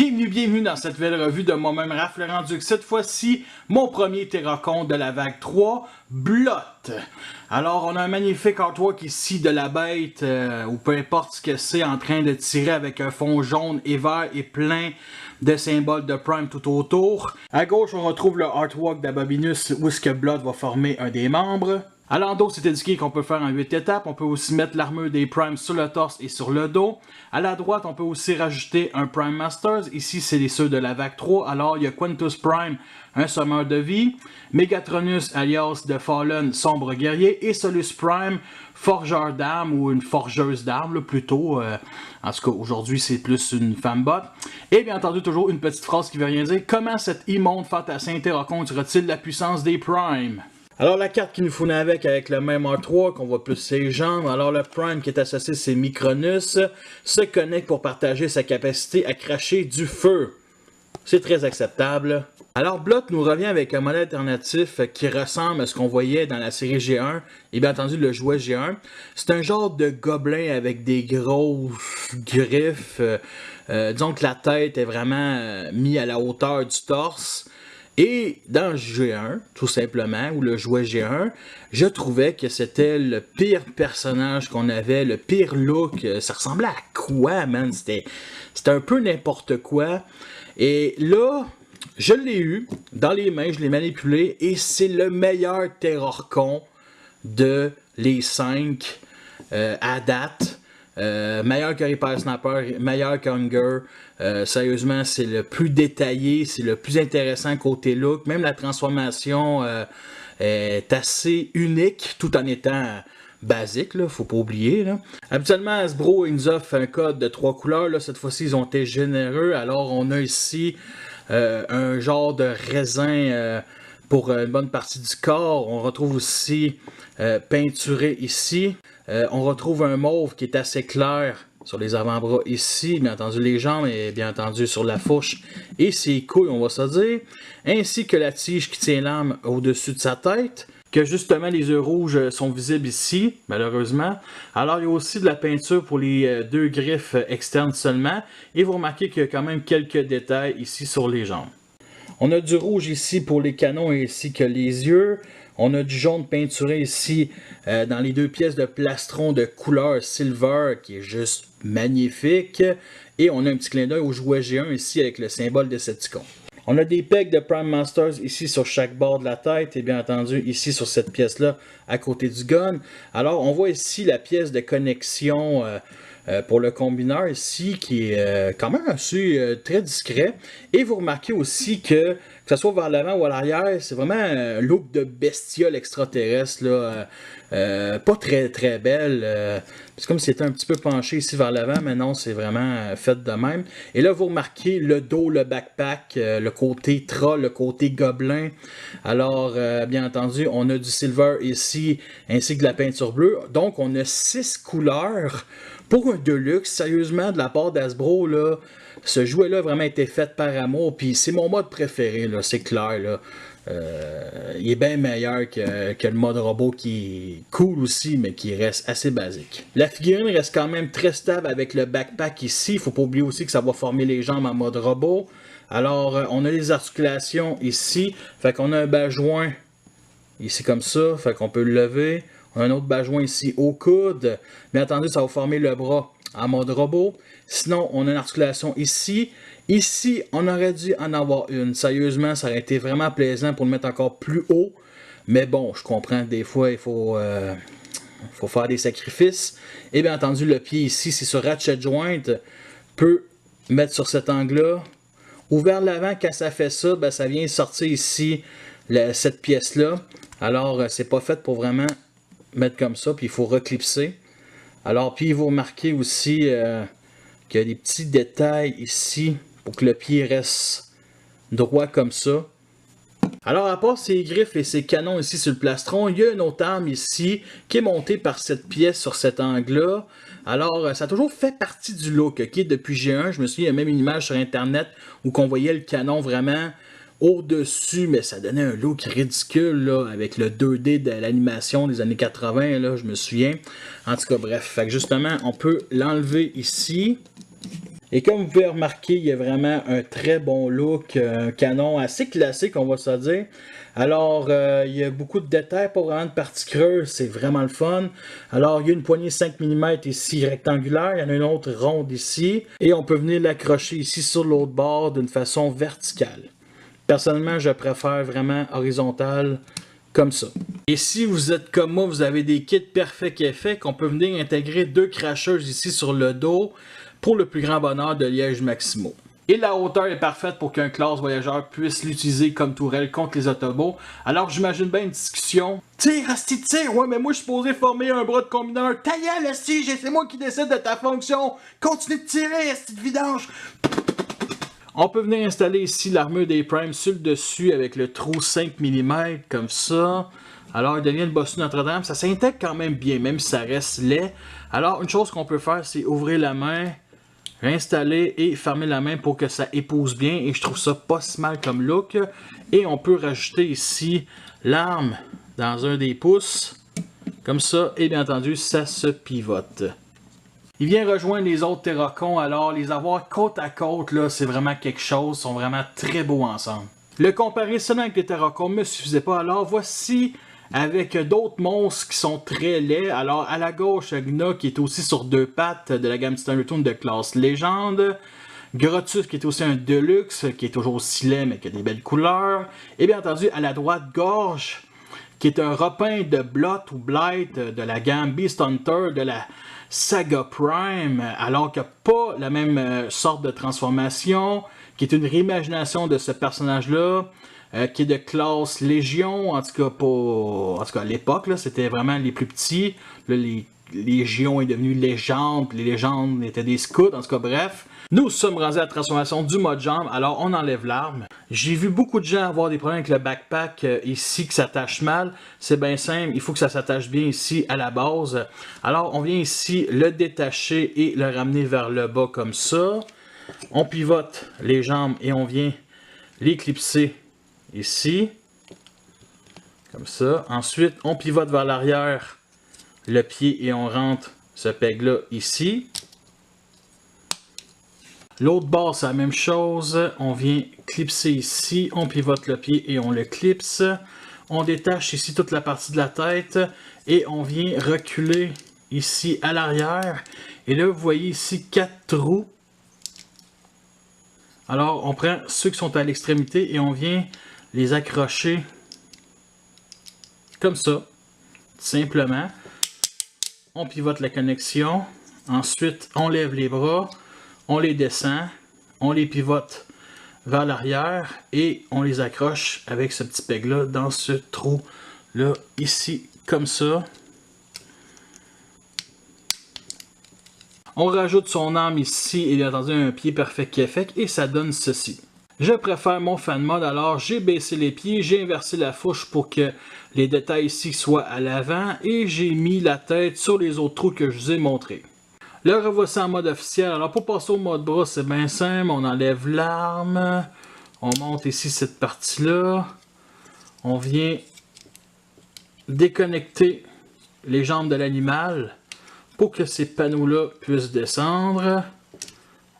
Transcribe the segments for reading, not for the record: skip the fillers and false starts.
Bienvenue dans cette nouvelle revue de moi-même Raph le Rendu. Cette fois-ci, mon premier terracon de la vague 3, Blot. Alors, on a un magnifique artwork ici de la bête, ou peu importe ce que c'est, en train de tirer avec un fond jaune et vert et plein de symboles de Prime tout autour. À gauche, on retrouve le artwork d'Abobinus où est-ce que Blot va former un des membres. À l'endos, c'est indiqué qu'on peut faire en 8 étapes. On peut aussi mettre l'armure des Primes sur le torse et sur le dos. À la droite, on peut aussi rajouter un Prime Masters. Ici, c'est ceux de la vague 3. Alors, il y a Quintus Prime, un sommeur de vie. Megatronus, alias The Fallen, sombre guerrier. Et Solus Prime, forgeur d'armes ou une forgeuse d'armes, plutôt. En tout cas, aujourd'hui, c'est plus une femme bot. Et bien entendu, toujours une petite phrase qui veut rien dire. Comment cet immonde fantassin terracontera-t-il la puissance des Primes? Alors la carte qu'il nous fournit avec le même artwork, on voit plus ses jambes. Alors le Prime qui est associé, c'est Micronus, se connecte pour partager sa capacité à cracher du feu. C'est très acceptable. Alors Blot nous revient avec un modèle alternatif qui ressemble à ce qu'on voyait dans la série G1, et bien entendu le jouet G1. C'est un genre de gobelin avec des grosses griffes. Disons que la tête est vraiment mise à la hauteur du torse. Et dans G1, tout simplement, ou le jouet G1, je trouvais que c'était le pire personnage qu'on avait, le pire look. Ça ressemblait à quoi, man? C'était un peu n'importe quoi. Et là, je l'ai eu dans les mains, je l'ai manipulé, et c'est le meilleur Terrorcon de les 5 à date. Meilleur que Reaper Sniper, meilleur qu'Hunger. Sérieusement, c'est le plus détaillé, c'est le plus intéressant côté look. Même la transformation est assez unique tout en étant basique, là, faut pas oublier. Là. Habituellement, Hasbro nous offre un code de 3 couleurs. Là, cette fois-ci, ils ont été généreux. Alors, on a ici un genre de raisin pour une bonne partie du corps. On retrouve aussi peinturé ici. On retrouve un mauve qui est assez clair sur les avant-bras ici, bien entendu les jambes et bien entendu sur la fourche et ses couilles, on va se dire, ainsi que la tige qui tient l'arme au-dessus de sa tête, que justement les yeux rouges sont visibles ici, malheureusement. Alors il y a aussi de la peinture pour les deux griffes externes seulement, et vous remarquez qu'il y a quand même quelques détails ici sur les jambes. On a du rouge ici pour les canons ainsi que les yeux. On a du jaune peinturé ici dans les deux pièces de plastron de couleur silver qui est juste magnifique. Et on a un petit clin d'œil au jouet G1 ici avec le symbole de Decepticon. On a des pegs de Prime Masters ici sur chaque bord de la tête et bien entendu ici sur cette pièce-là à côté du gun. Alors on voit ici la pièce de connexion pour le combineur ici qui est quand même assez très discret. Et vous remarquez aussi que ce soit vers l'avant ou à l'arrière, c'est vraiment un look de bestiole extraterrestre, là, pas très belle. C'est comme si c'était un petit peu penché ici vers l'avant, mais non, c'est vraiment fait de même. Et là, vous remarquez le dos, le backpack, le côté troll, le côté gobelin. Alors, bien entendu, on a du silver ici, ainsi que de la peinture bleue. Donc, on a 6 couleurs. Pour un Deluxe, sérieusement, de la part d'Hasbro, là, ce jouet-là a vraiment été fait par amour, puis c'est mon mode préféré, là, c'est clair, là. Il est bien meilleur que le mode robot qui est cool aussi, mais qui reste assez basique. La figurine reste quand même très stable avec le backpack ici. Il ne faut pas oublier aussi que ça va former les jambes en mode robot. Alors, on a les articulations ici, fait qu'on a un bas-joint ici comme ça, fait qu'on peut le lever. On a un autre bas-joint ici au coude. Bien entendu, ça va former le bras en mode robot. Sinon, on a une articulation ici. Ici, on aurait dû en avoir une. Sérieusement, ça aurait été vraiment plaisant pour le mettre encore plus haut. Mais bon, je comprends que des fois, il faut faire des sacrifices. Et bien entendu, le pied ici, c'est sur Ratchet Joint. Peut mettre sur cet angle-là. Ou vers l'avant, quand ça fait ça, ben, ça vient sortir ici cette pièce-là. Alors, c'est pas fait pour vraiment mettre comme ça, puis il faut reclipser. Alors, puis vous remarquez aussi qu'il y a des petits détails ici pour que le pied reste droit comme ça. Alors, à part ces griffes et ces canons ici sur le plastron, il y a une autre arme ici qui est montée par cette pièce sur cet angle-là. Alors, ça a toujours fait partie du look, ok? Depuis G1, je me souviens, il y a même une image sur Internet où on voyait le canon vraiment au-dessus, mais ça donnait un look ridicule, là, avec le 2D de l'animation des années 80, là, je me souviens. En tout cas, bref, fait que justement, on peut l'enlever ici. Et comme vous pouvez remarquer, il y a vraiment un très bon look, un canon assez classique, on va se dire. Alors, il y a beaucoup de détails, pas vraiment de parties creuses, c'est vraiment le fun. Alors, il y a une poignée 5 mm ici rectangulaire, il y en a une autre ronde ici. Et on peut venir l'accrocher ici sur l'autre bord d'une façon verticale. Personnellement, je préfère vraiment horizontal comme ça. Et si vous êtes comme moi, vous avez des kits Perfect Effect, on peut venir intégrer 2 cracheuses ici sur le dos pour le plus grand bonheur de Liège Maximo. Et la hauteur est parfaite pour qu'un classe voyageur puisse l'utiliser comme tourelle contre les autobots. Alors j'imagine bien une discussion. Tire, asti, tire! Ouais, mais moi je suis supposé former un bras de combineur. Ta gueule, asti, c'est moi qui décide de ta fonction. Continue de tirer, asti de vidange! On peut venir installer ici l'armure des Primes sur le dessus avec le trou 5 mm comme ça. Alors il devient le bossu Notre-Dame. Ça s'intègre quand même bien, même si ça reste laid. Alors une chose qu'on peut faire, c'est ouvrir la main, réinstaller et fermer la main pour que ça épouse bien. Et je trouve ça pas si mal comme look. Et on peut rajouter ici l'arme dans un des pouces. Comme ça, et bien entendu, ça se pivote. Il vient rejoindre les autres Terracons, alors les avoir côte à côte, là, c'est vraiment quelque chose, ils sont vraiment très beaux ensemble. Le comparer seulement avec les Terracons ne me suffisait pas, alors voici avec d'autres monstres qui sont très laids. Alors à la gauche, Gna qui est aussi sur 2 pattes de la gamme Thundertoon de classe légende. Grotus qui est aussi un Deluxe, qui est toujours aussi laid mais qui a des belles couleurs. Et bien entendu, à la droite, Gorge, qui est un repin de Blot ou Blight de la gamme Beast Hunter de la Saga Prime, alors qu'il n'y a pas la même sorte de transformation, qui est une réimagination de ce personnage-là, qui est de classe Légion, en tout cas à l'époque, c'était vraiment les plus petits. Là, les Légions est devenu Légende, les légendes étaient des scouts, en tout cas bref. Nous sommes rendus à la transformation du mode jambe, alors on enlève l'arme. J'ai vu beaucoup de gens avoir des problèmes avec le backpack ici qui s'attache mal. C'est bien simple, il faut que ça s'attache bien ici à la base. Alors on vient ici le détacher et le ramener vers le bas comme ça. On pivote les jambes et on vient les clipser ici. Comme ça. Ensuite on pivote vers l'arrière le pied et on rentre ce peg là ici. L'autre bord, c'est la même chose. On vient clipser ici, on pivote le pied et on le clipse. On détache ici toute la partie de la tête et on vient reculer ici à l'arrière. Et là, vous voyez ici 4 trous. Alors, on prend ceux qui sont à l'extrémité et on vient les accrocher comme ça, simplement. On pivote la connexion. Ensuite, on lève les bras. On les descend, on les pivote vers l'arrière et on les accroche avec ce petit peg là dans ce trou là ici comme ça. On rajoute son arme ici et bien entendu un pied Perfect Effect et ça donne ceci. Je préfère mon fan mode, alors j'ai baissé les pieds, j'ai inversé la fourche pour que les détails ici soient à l'avant et j'ai mis la tête sur les autres trous que je vous ai montrés. Là, revoici en mode officiel. Alors, pour passer au mode bras, c'est bien simple. On enlève l'arme. On monte ici cette partie-là. On vient déconnecter les jambes de l'animal pour que ces panneaux-là puissent descendre.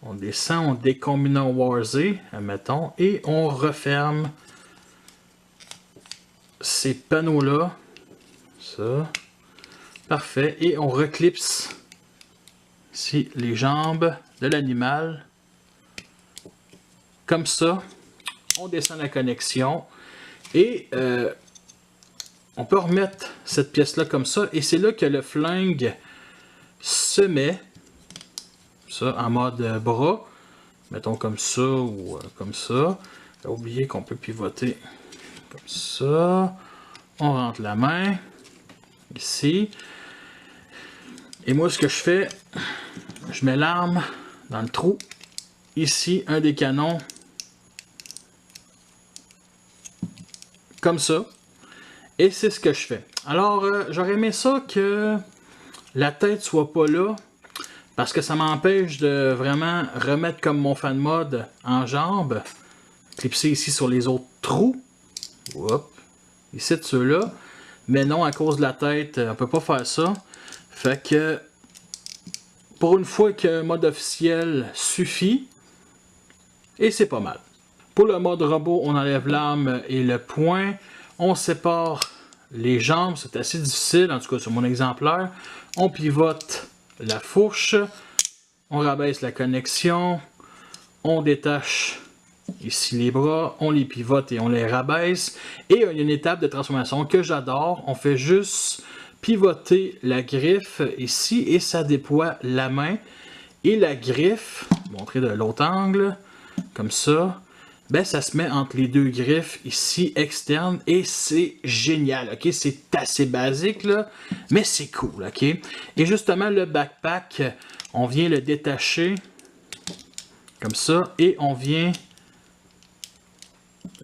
On descend, on décombine en Warzy, admettons, et on referme ces panneaux-là. Ça. Parfait. Et on reclipse ici les jambes de l'animal comme ça. On descend la connexion et on peut remettre cette pièce là comme ça et c'est là que le flingue se met ça en mode bras, mettons comme ça ou comme ça. Oubliez qu'on peut pivoter comme ça. On rentre la main ici et moi ce que je fais, je mets l'arme dans le trou. Ici, un des canons. Comme ça. Et c'est ce que je fais. Alors, j'aurais aimé ça que la tête soit pas là. Parce que ça m'empêche de vraiment remettre comme mon fan mode en jambe. Clipser ici sur les autres trous. Hop. Ici de ceux-là. Mais non, à cause de la tête, on peut pas faire ça. Fait que Pour une fois qu'un mode officiel suffit, et c'est pas mal. Pour le mode robot, on enlève l'arme et le poing. On sépare les jambes, c'est assez difficile, en tout cas sur mon exemplaire. On pivote la fourche, on rabaisse la connexion, on détache ici les bras, on les pivote et on les rabaisse. Et il y a une étape de transformation que j'adore, on fait juste pivoter la griffe ici et ça déploie la main. Et la griffe, montrer de l'autre angle, comme ça, ben ça se met entre les deux griffes ici externes et c'est génial, ok? C'est assez basique là, mais c'est cool, ok? Et justement le backpack, on vient le détacher comme ça et on vient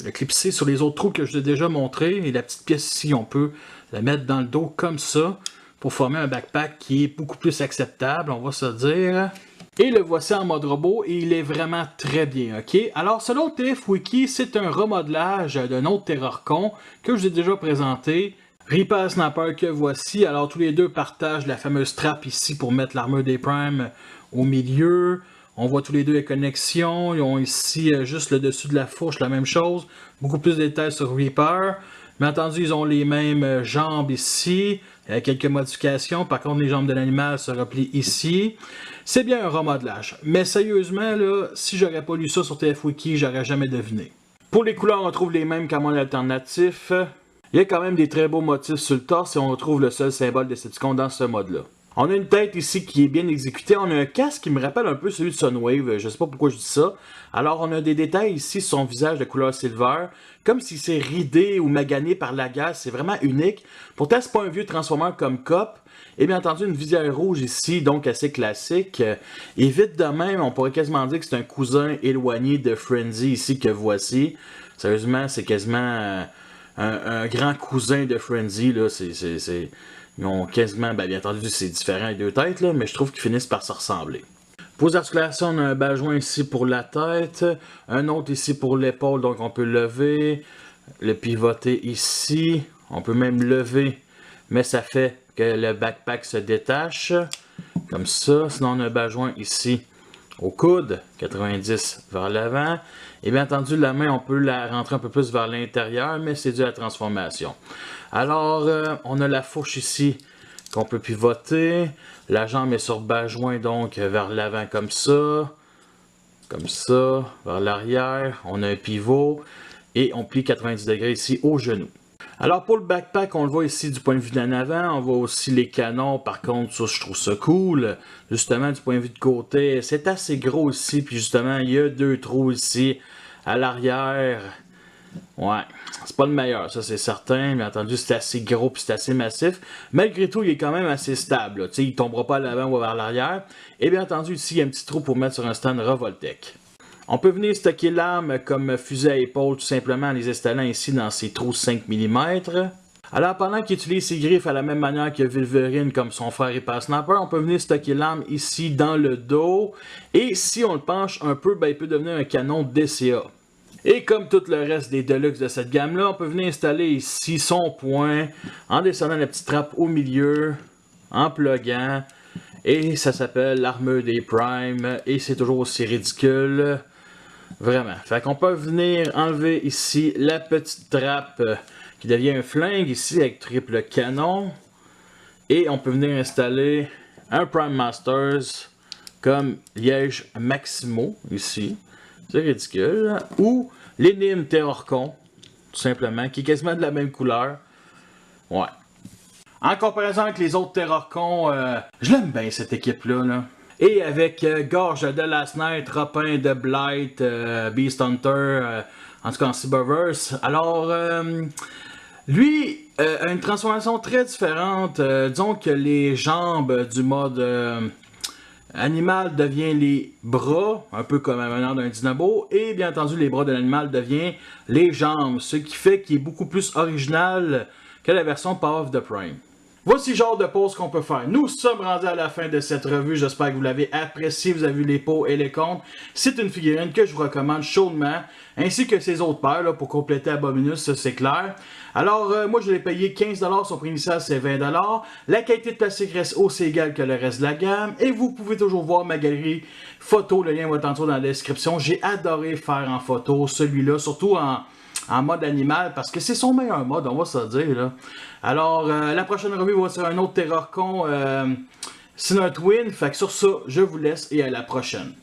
le clipser sur les autres trous que je vous ai déjà montré. Et la petite pièce ici, on peut la mettre dans le dos comme ça pour former un backpack qui est beaucoup plus acceptable, on va se dire. Et le voici en mode robot et il est vraiment très bien, ok? Alors, selon TFWiki, c'est un remodelage d'un autre Terrorcon que je vous ai déjà présenté. Reaper Sniper que voici. Alors, tous les deux partagent la fameuse trappe ici pour mettre l'armure des Primes au milieu. On voit tous les deux les connexions. Ils ont ici juste le dessus de la fourche, la même chose. Beaucoup plus de détails sur Reaper. Bien entendu, ils ont les mêmes jambes ici. Il y a quelques modifications. Par contre, les jambes de l'animal se replient ici. C'est bien un remodelage. Mais sérieusement, là, si j'aurais pas lu ça sur TFWiki, j'aurais jamais deviné. Pour les couleurs, on retrouve les mêmes qu'en mode alternatif. Il y a quand même des très beaux motifs sur le torse et on retrouve le seul symbole Decepticon dans ce mode-là. On a une tête ici qui est bien exécutée. On a un casque qui me rappelle un peu celui de Sunwave. Je ne sais pas pourquoi je dis ça. Alors, on a des détails ici sur son visage de couleur silver. Comme s'il s'est ridé ou magané par la gaz. C'est vraiment unique. Pourtant, c'est pas un vieux Transformer comme Cop. Et bien entendu, une visière rouge ici, donc assez classique. Et vite de même, on pourrait quasiment dire que c'est un cousin éloigné de Frenzy ici que voici. Sérieusement, c'est quasiment un grand cousin de Frenzy. Là. Ils ont quasiment, bien entendu, c'est différent les deux têtes, là, mais je trouve qu'ils finissent par se ressembler. Pour les articulations, on a un bas-joint ici pour la tête, un autre ici pour l'épaule, donc on peut lever, le pivoter ici, on peut même lever, mais ça fait que le backpack se détache, comme ça. Sinon, on a un bas-joint ici au coude, 90 vers l'avant. Et bien entendu, la main, on peut la rentrer un peu plus vers l'intérieur, mais c'est dû à la transformation. Alors, on a la fourche ici qu'on peut pivoter. La jambe est sur bas-joint, donc vers l'avant comme ça, vers l'arrière. On a un pivot et on plie 90 degrés ici au genou. Alors pour le backpack, on le voit ici du point de vue de l'avant, on voit aussi les canons, par contre ça je trouve ça cool, justement du point de vue de côté, c'est assez gros ici, puis justement il y a deux trous ici à l'arrière, ouais, c'est pas le meilleur, ça c'est certain, bien entendu c'est assez gros puis c'est assez massif, malgré tout il est quand même assez stable, tu sais, il tombera pas à l'avant ou vers l'arrière, et bien entendu ici il y a un petit trou pour mettre sur un stand Revoltech. On peut venir stocker l'arme comme fusil à épaule tout simplement en les installant ici dans ces trous 5 mm. Alors pendant qu'il utilise ses griffes à la même manière que Wolverine comme son frère Reaper Sniper, on peut venir stocker l'arme ici dans le dos. Et si on le penche un peu, ben, il peut devenir un canon DCA. Et comme tout le reste des Deluxe de cette gamme-là, on peut venir installer ici son poing en descendant la petite trappe au milieu, en pluguant. Et ça s'appelle l'armure des Primes. Et c'est toujours aussi ridicule. Vraiment. Fait qu'on peut venir enlever ici la petite trappe qui devient un flingue ici avec triple canon. Et on peut venir installer un Prime Masters comme liège Maximo ici. C'est ridicule. Ou l'énigme Terrorcon, tout simplement, qui est quasiment de la même couleur. Ouais. En comparaison avec les autres Terrorcons, je l'aime bien cette équipe-là. Là. Et avec Gorge de Last Night, Rapin de Blight, Beast Hunter, en tout cas en Cyberverse. Alors, lui a une transformation très différente. Disons que les jambes du mode animal deviennent les bras, un peu comme la manière d'un Dinabo. Et bien entendu, les bras de l'animal deviennent les jambes. Ce qui fait qu'il est beaucoup plus original que la version Power of the Prime. Voici le genre de pause qu'on peut faire. Nous sommes rendus à la fin de cette revue. J'espère que vous l'avez apprécié. Vous avez vu les pots et les comptes. C'est une figurine que je vous recommande chaudement, ainsi que ses autres paires là, pour compléter Abominus, c'est clair. Alors, moi, je l'ai payé 15$. Son prix initial, c'est 20$. La qualité de plastique reste aussi égale que le reste de la gamme. Et vous pouvez toujours voir ma galerie photo. Le lien va être en dessous dans la description. J'ai adoré faire en photo celui-là, surtout en mode animal, parce que c'est son meilleur mode, on va se le dire, là. Alors, la prochaine revue va être un autre Terrorcon Sinnoh Twin. Fait que sur ça, je vous laisse et à la prochaine.